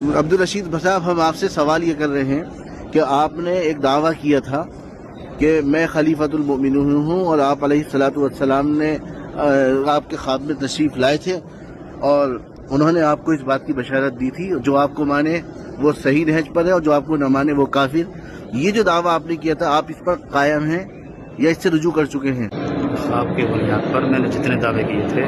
عبدالرشید صاحب، ہم آپ سے سوال یہ کر رہے ہیں کہ آپ نے ایک دعویٰ کیا تھا کہ میں خلیفۃ المؤمنین ہوں، اور آپ علیہ الصلوۃ والسلام نے آپ کے خواب میں تشریف لائے تھے اور انہوں نے آپ کو اس بات کی بشارت دی تھی جو آپ کو مانے وہ صحیح نہج پر ہے اور جو آپ کو نہ مانے وہ کافر۔ یہ جو دعویٰ آپ نے کیا تھا، آپ اس پر قائم ہیں یا اس سے رجوع کر چکے ہیں؟ خواب کی بنیاد پر میں نے جتنے دعوے کیے تھے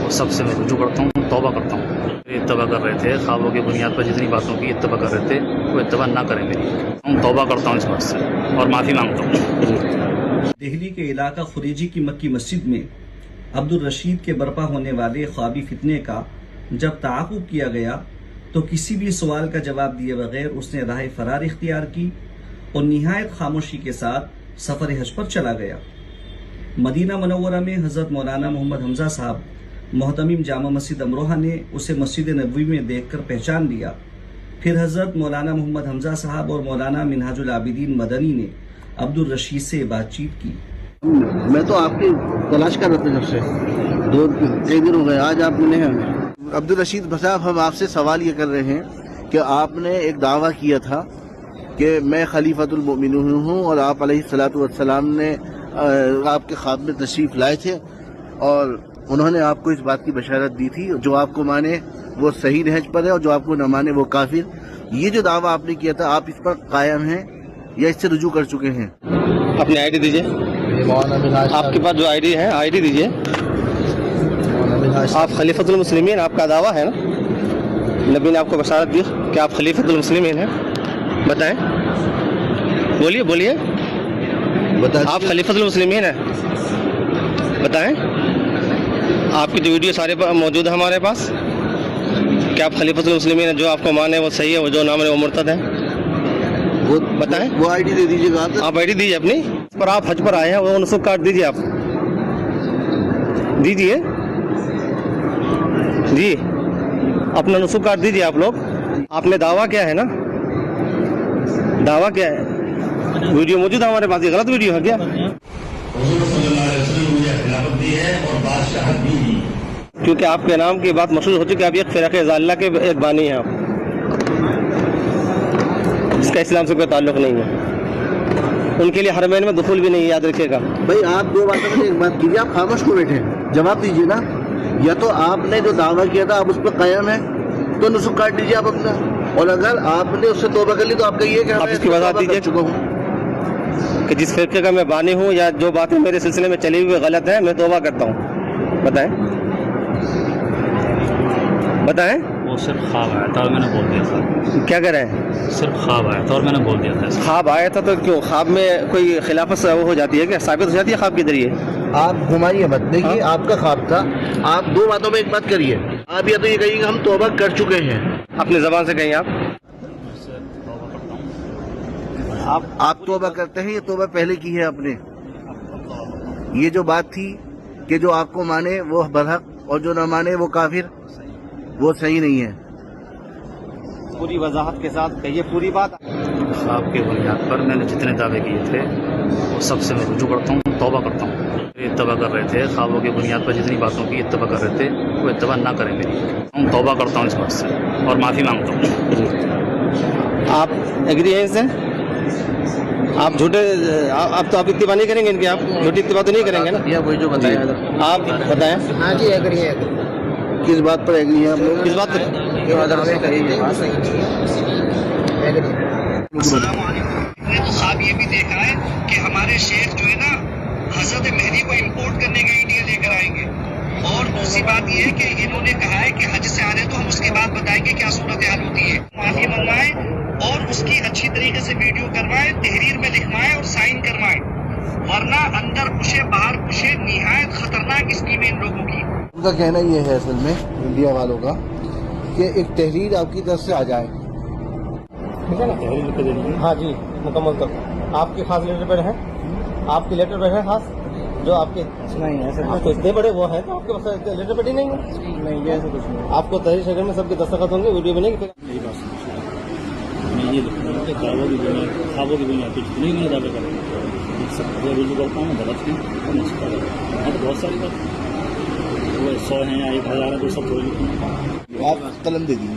وہ سب سے میں رجوع کرتا ہوں، توبہ کرتا ہوں۔ اتباع کر رہے تھے خوابوں کی بنیاد پر جتنی باتوں کی اتباع کر رہے تھے وہ اتباع نہ کریں میری، ہم توبہ کرتا ہوں اس بات سے اور معافی مانگتا ہوں۔ دہلی کے علاقہ خریجی کی مکی مسجد میں عبدالرشید کے برپا ہونے والے خوابی فتنے کا جب تعاقب کیا گیا تو کسی بھی سوال کا جواب دیے بغیر اس نے راہ فرار اختیار کی اور نہایت خاموشی کے ساتھ سفر حج پر چلا گیا۔ مدینہ منورہ میں حضرت مولانا محمد حمزہ صاحب محتمم جامع مسجد امروہہ نے اسے مسجد نبوی میں دیکھ کر پہچان لیا۔ پھر حضرت مولانا محمد حمزہ صاحب اور مولانا منہاج العابدین مدنی نے عبدالرشید سے بات چیت کی۔ میں تو آپ کی تلاش کر رہا تھا جب سے کئی دن ہو گئے، آج آپ ملے ہیں ہمیں۔ عبدالرشید صاحب، ہم آپ سے سوال یہ کر رہے ہیں کہ آپ نے ایک دعویٰ کیا تھا کہ میں خلیفۃ المؤمنین ہوں، اور آپ علیہ الصلوۃ والسلام نے آپ کے خواب میں تشریف لائے تھے اور انہوں نے آپ کو اس بات کی بشارت دی تھی جو آپ کو مانے وہ صحیح نہج پر ہے اور جو آپ کو نہ مانے وہ کافر۔ یہ جو دعویٰ آپ نے کیا تھا، آپ اس پر قائم ہیں یا اس سے رجوع کر چکے ہیں؟ اپنی آئی ڈی دیجیے، آپ کے پاس جو آئی ڈی ہے آئی ڈی دیجیے۔ آپ خلیفۃ المسلمین، آپ کا دعویٰ ہے نا، نبی نے آپ کو بشارت دی کہ آپ خلیفۃ المسلمین ہیں، بتائیں، بولیے بولیے، آپ خلیفۃ المسلمین ہیں، بتائیں۔ آپ کی جو ویڈیو سارے موجود ہے ہمارے پاس کہ آپ خلیفۃ المسلمین ہیں، جو آپ کو مانے وہ صحیح ہے، وہ جو نہ مانے وہ مرتد ہے، وہ بتائیں۔ وہ آئی ڈی دے دیجیے گا آپ آئی ڈی دیجیے اپنی، پر آپ حج پر آئے ہیں، وہ نسخ کارڈ دیجیے، آپ دیجیے جی، اپنا نسخ کارڈ دیجیے آپ لوگ۔ آپ نے دعویٰ کیا ہے نا، دعویٰ کیا ہے، ویڈیو موجود ہے ہمارے پاس، یہ غلط ویڈیو ہے کیا؟ کیونکہ آپ کے نام کی بات مشہور ہو چکی ہے، آپ ایک فرقہ ضالہ کے ایک بانی ہیں آپ، جس کا اسلام سے کوئی تعلق نہیں ہے، ان کے لیے حرمین میں دخول بھی نہیں، یاد رکھیے گا۔ بھائی آپ دو باتوں میں ایک بات کیجیے، آپ خاموش کو بیٹھے جواب دیجیے نا، یا تو آپ نے جو دعویٰ کیا تھا آپ اس پہ قائم ہیں تو نسخ کاٹ دیجیے آپ اپنا، اور اگر آپ نے اس سے توبہ کر لی تو آپ کا یہ کہ آپ اس کی وضاحت دیجیے چکا ہوں کہ جس فرقے کا میں بانی ہوں یا جو باتیں میرے سلسلے میں چلی ہوئی غلط ہیں، میں توبہ کرتا ہوں، بتائیں بتائیں۔ وہ صرف خواب آیا تھا اور میں نے بول دیا تھا، کیا کر رہے ہیں؟ صرف خواب آیا تھا اور میں نے بول دیا تھا۔ خواب آیا تھا تو کیوں خواب میں کوئی خلافت وہ ہو جاتی ہے، کیا ثابت ہو جاتی ہے خواب کے ذریعے؟ آپ گھمائیے مت، دیکھیے آپ کا خواب تھا، آپ دو باتوں میں ایک بات کریے، آپ یا تو یہ کہیے کہ ہم توبہ کر چکے ہیں، اپنی زبان سے کہیں آپ توبہ کرتے ہیں، یہ توبہ پہلے کی ہے آپ نے۔ یہ جو بات تھی کہ جو آپ کو مانے وہ برحق اور جو نہ مانے وہ کافر، وہ صحیح نہیں ہے۔ پوری وضاحت کے ساتھ کہیے پوری بات۔ خواب کی بنیاد پر میں نے جتنے دعوے کیے تھے وہ سب سے میں رجوع کرتا ہوں، توبہ کرتا ہوں۔ اتباع کر رہے تھے خوابوں کی بنیاد پر جتنی باتوں کی اتباع کر رہے تھے وہ اتباع نہ کریں میری، ہم توبہ کرتا ہوں اس بات سے اور معافی مانگتا ہوں۔ آپ ایگری ہیں اس سے؟ آپ جھوٹے آپ تو آپ اتباع نہیں کریں گے ان کی، آپ جھوٹی اتباع تو نہیں کریں گے نا؟ یا وہی جو بتایا آپ بتائیں ہاں جی، ایگری ہے۔ کس بات پر ایگری ہیں آپ لوگ؟ کس بات پر؟ السلام علیکم۔ نے تو خواب یہ بھی دیکھا ہے کہ ہمارے شیخ جو ہے نا حضرت مہدی کو امپورٹ کرنے کے انڈیا لے کر آئیں گے، اور دوسری بات یہ ہے کہ انہوں نے کہا ہے کہ حج سے آنے تو ہم اس کے بعد بتائیں گے کیا صورتحال ہوتی ہے، معافی منگوائیں اور اس کی اچھی طریقے سے ویڈیو کروائیں، تحریر میں لکھوائیں اور سائن کروائیں، ورنہ اندر پشے باہر پشے، نہایت خطرناک اسکیمیں ان لوگوں کی۔ ان کا کہنا یہ ہے اصل میں انڈیا والوں کا کہ ایک تحریر آپ کی طرف سے آ جائے، ہاں جی مکمل طور آپ کے خاص لیٹر پیڈ ہیں، آپ کے لیٹر پیڈ ہیں خاص جو آپ کے نہیں ایسے تو اتنے بڑے وہ ہیں تو آپ کے پاس لیٹر پیڈ ہی نہیں ہے؟ نہیں ایسے کچھ نہیں، آپ کو تحریر شکل میں سب کے دستخط ہوں گے، ویڈیو بنے گی۔ میں یہ لکھوں گا کہ خوابوں کی بنیاد پہ جتنے میں نے دعوے کرے سب رجوع کرتا ہوں، غلط ہیں اور نسخ کر رہا ہوں، تو بہت ساری بات وہ 100 ہیں یا 1000 ہے تو سب تھوڑی لکھوں گا۔ آپ قلم دے دیجیے۔